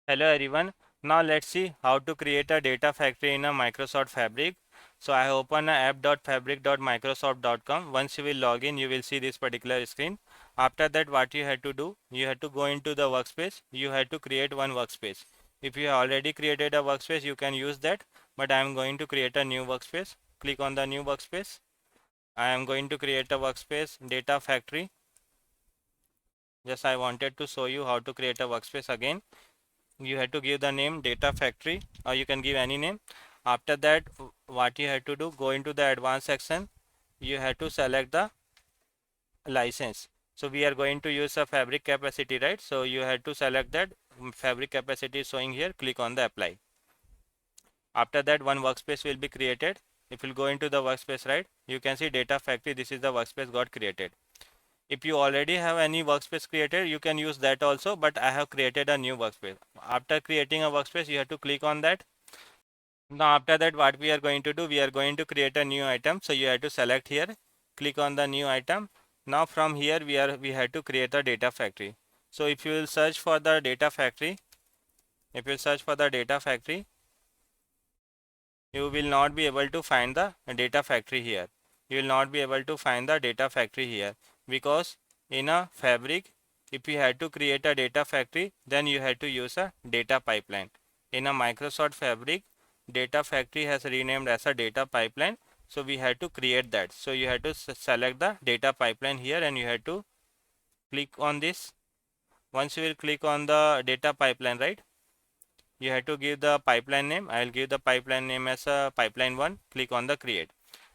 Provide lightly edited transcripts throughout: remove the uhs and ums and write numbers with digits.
Hello everyone. Now let's see how to create a data factory in a Microsoft Fabric. So I open a app.fabric.microsoft.com. Once you will log in, you will see this particular screen. After that, what you have to do, you have to go into the workspace. You have to create one workspace. If you have already created a workspace, you can use that. But I am going to create a new workspace. Click on the new workspace. I am going to create a workspace data factory. Just I wanted to show you how to create a workspace again. You have to give the name data factory, or you can give any name. After that, what you have to do, go into the advanced section. You have to select the license. So we are going to use a fabric capacity, right? So you have to select that fabric capacity is showing here. Click on the apply. After that, one workspace will be created. If you go into the workspace, right, you can see data factory. This is the workspace got created. If you already have any workspace created, you can use that also, but I have created a new workspace. After creating a workspace, you have to click on that. Now after that, what we are going to do, we are going to create a new item. So you have to select here, click on the new item. Now from here we have to create a data factory. So if you will search for the data factory, if you search for the data factory, you will not be able to find the data factory here. You will not be able to find the data factory here, because in a fabric, if you had to create a data factory, then you had to use a data pipeline. In a Microsoft Fabric, data factory has renamed as a data pipeline. So we had to create that. So you had to select the data pipeline here, and you had to click on this. Once you will click on the data pipeline, right, you have to give the pipeline name. I will give the pipeline name as a pipeline 1. Click on the create.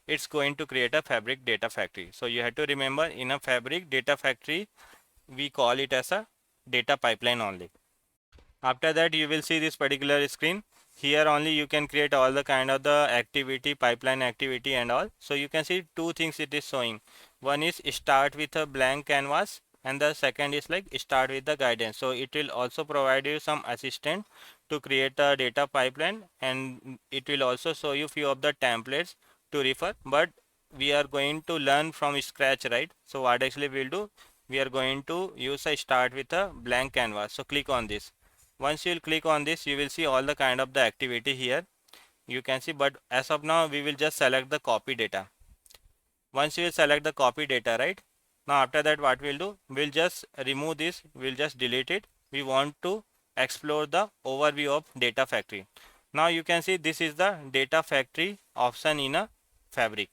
It's going to create a fabric data factory. So you have to remember, in a fabric data factory, we call it as a data pipeline only. After that, you will see this particular screen. Here only you can create all the kind of the activity, pipeline activity and all. So you can see two things it is showing. One is start with a blank canvas, and the second is like start with the guidance. So it will also provide you some assistant to create a data pipeline, and it will also show you few of the templates to refer. But we are going to learn from scratch, right? So what actually we'll do, we are going to use a start with a blank canvas. So click on this. Once you will click on this, you will see all the kind of the activity here. You can see, but as of now, we will just select the copy data. Once you will select the copy data, right? Now after that, what we'll do, we'll just remove this, we'll just delete it. We want to explore the overview of data factory. Now you can see this is the data factory option in a fabric.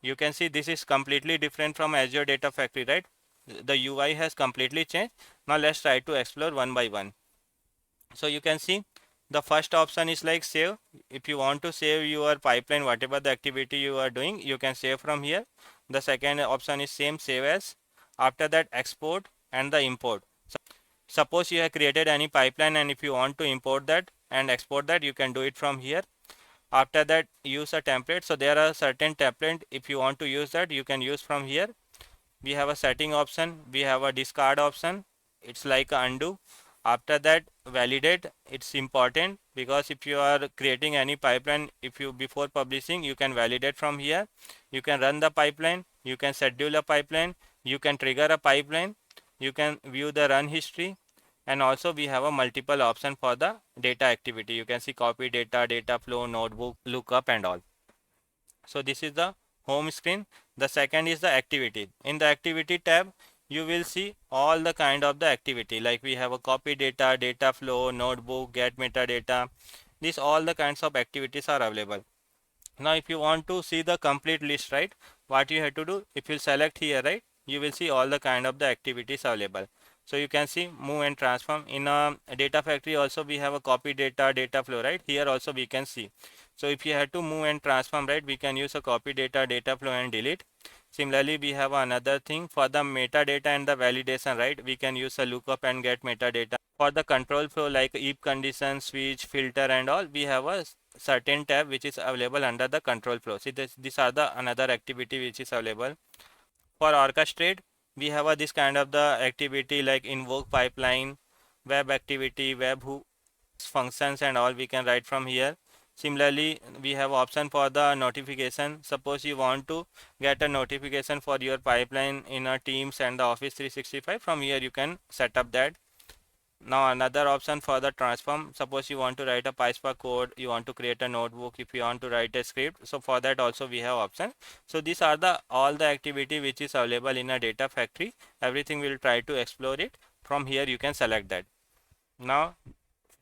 You can see this is completely different from Azure data factory, right? The UI has completely changed. Now let's try to explore one by one. So you can see the first option is like save. If you want to save your pipeline, whatever the activity you are doing, you can save from here. The second option is same, save as. After that, export and the import. Suppose you have created any pipeline, and if you want to import that and export that, you can do it from here. After that, use a template. So there are certain template. If you want to use that, you can use from here. We have a setting option, we have a discard option. It's like a undo. After that, validate. It's important, because if you are creating any pipeline, if you before publishing, you can validate from here. You can run the pipeline, you can schedule a pipeline, you can trigger a pipeline, you can view the run history, and also we have a multiple option for the data activity. You can see copy data, data flow, notebook, lookup and all. So this is the home screen. The second is the activity. In the activity tab, you will see all the kind of the activity, like we have a copy data, data flow, notebook, get metadata. These all the kinds of activities are available. Now if you want to see the complete list, right, what you have to do, if you select here, right, you will see all the kind of the activities available. So you can see move and transform. In a data factory also we have a copy data, data flow, right? Here also we can see. So if you have to move and transform, right, we can use a copy data, data flow and delete. Similarly, we have another thing for the metadata and the validation, right? We can use a lookup and get metadata. For the control flow, like if condition, switch, filter and all, we have a certain tab which is available under the control flow. See, these are the another activity which is available. For orchestrate, we have this kind of the activity like invoke pipeline, web activity, web functions and all we can write from here. Similarly, we have option for the notification. Suppose you want to get a notification for your pipeline in a Teams and the Office 365, from here you can set up that. Now another option for the transform, suppose you want to write a PySpark code, you want to create a notebook, if you want to write a script, so for that also we have option. So these are the all the activity which is available in a data factory. Everything we'll try to explore it. From here you can select that. Now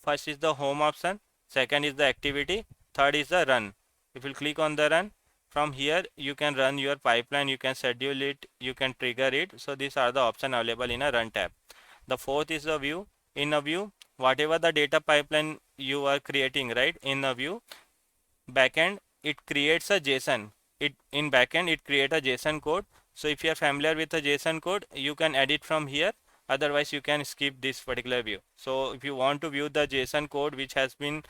first is the home option, second is the activity, third is the run. If you click on the run, from here you can run your pipeline, you can schedule it, you can trigger it. So these are the option available in a run tab. The fourth is the view. In a view, whatever the data pipeline you are creating, right, in a view backend, it creates a JSON. It in backend it create a JSON code. So if you are familiar with the JSON code, you can edit from here. Otherwise, you can skip this particular view. So if you want to view the JSON code which has been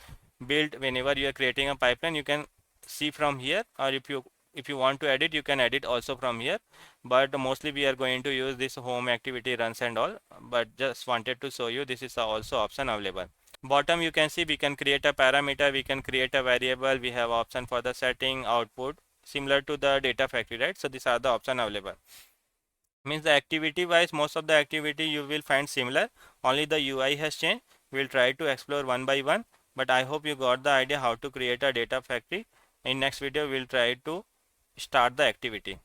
built whenever you are creating a pipeline, you can see from here. Or if you want to edit, you can edit also from here. But mostly we are going to use this home activity runs and all. But just wanted to show you this is also option available. Bottom you can see we can create a parameter, we can create a variable, we have option for the setting, output, similar to the data factory, right? So these are the option available. Means the activity wise, most of the activity you will find similar, only the UI has changed. We'll try to explore one by one, but I hope you got the idea how to create a data factory. In next video we'll try to start the activity.